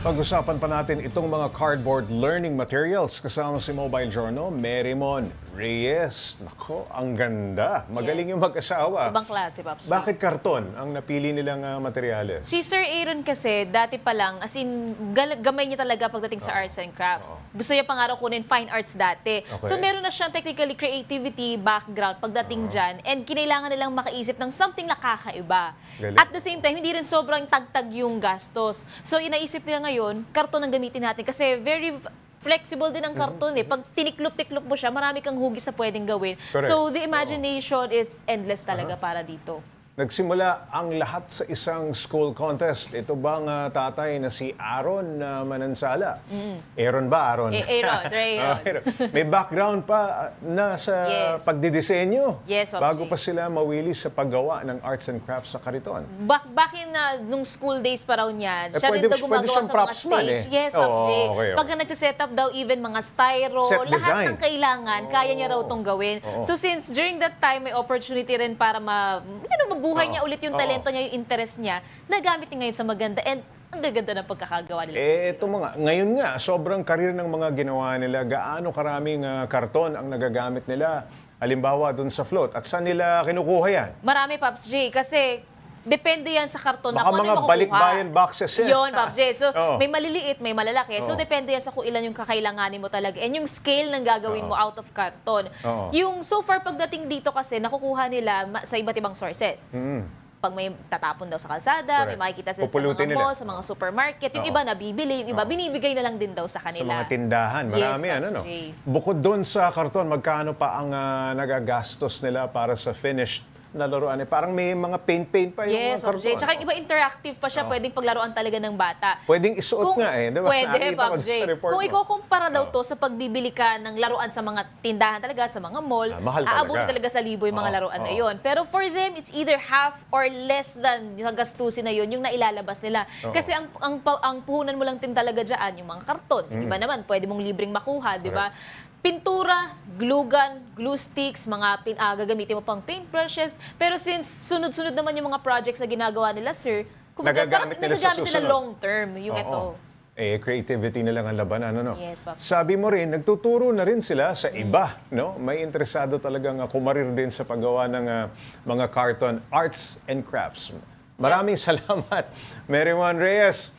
Pag-usapan pa natin itong mga cardboard learning materials kasama si Mobile Journal, Merymon Reyes. Nako, ang ganda. Magaling Yes. yung mag-asawa. Ibang klase, Pops. Bakit karton ang napili nilang materyales? Si Sir Aaron kasi, dati pa lang, as in, gamay niya talaga pagdating sa arts and crafts. Gusto niya pang araw kunin fine arts dati. Okay. So meron na siyang technically creativity background pagdating dyan, and kinailangan nilang makaisip ng something nakakaiba. Galing. At the same time, hindi rin sobrang tagtag yung gastos. So inaisip nila ngayon, karton ang gamitin natin kasi very flexible din ang karton eh. Pag tiniklop-tiklop mo siya, marami kang hugis na pwedeng gawin. Correct. So the imagination is endless talaga para dito. Nagsimula ang lahat sa isang school contest. Ito bang tatay na si Aaron Manansala? Aaron ba? Aaron? Aaron, Aaron. Aaron. May background pa na sa Yes. pagdidisenyo. Yes, Pops Bago J. pa sila mawili sa paggawa ng arts and crafts sa kariton. Back in nung school days pa raw niyan, Eh, siya rin pwede- daw pwede gumagawa siyang sa mga propsman stage. eh. Yes, Pops Oo, J. okay. Pagka nagsiset up daw even mga styro, Set lahat design. ng kailangan, kaya niya raw itong gawin. Oo. So since during that time, may opportunity rin para mabuhay niya ulit yung Oo. talento niya, yung interest niya, nagamit niya ngayon sa maganda. And ang gaganda ng pagkakagawa nila. Ito ngayon nga, sobrang karir ng mga ginawa nila, gaano karaming karton ang nagagamit nila, halimbawa dun sa float. At saan nila kinukuha yan? Marami, Pops J, kasi depende yan sa karton na Baka kung ano mga yung makukuha. balikbayan boxes yan. Yun, Pops J. So, Oo. may maliliit, may malalaki. So, Oo. depende yan sa kung ilan yung kakailanganin mo talaga. And yung scale ng gagawin mo out of karton. Oo. Yung so far pagdating dito kasi, nakukuha nila sa iba't ibang sources. Pag may tatapon daw sa kalsada, may Correct. makikita sila sa Pupulutin mga nila. mall, sa mga supermarket. Yung Oo. iba nabibili, yung iba binibigay na lang din daw sa Sa kanila. mga tindahan, marami Yes, ano, no? Pops J. Bukod doon sa karton, magkano pa ang nagagastos nila para sa finished na laruan? Parang may mga paint pa yung Yes, mga Pops karton. J. Tsaka yung iba interactive pa siya, pwedeng paglaruan talaga ng bata. Pwedeng isuot nga eh, di ba? Pwede, Nakita ko Pops sa J. report Kung mo. ikukumpara daw to sa pagbibili ka ng laruan sa mga tindahan talaga, sa mga mall, mahal talaga. aabutin talaga sa libo yung mga Oo, laruan na oo. yun. Pero for them, it's either half or less than yung gastusin na yun, yung nailalabas nila. Oo. Kasi ang puhunan mo lang din talaga dyan, yung mga karton. Yung iba naman, pwede mong libreng makuha, di ba? Pintura, glue gun, glue sticks, mga gagamitin mo pang paintbrushes. Pero since sunod-sunod naman yung mga projects na ginagawa nila, sir, kumbaga, Nagagamit nila sa nagagamit susunod. long term yung ito. Oo. Creativity na lang ang labanan, ano? Yes, Pops. Sabi mo rin, nagtuturo na rin sila sa iba, no? May interesado talagang kumarir din sa paggawa ng mga carton arts and crafts. Maraming salamat, Merymon Reyes.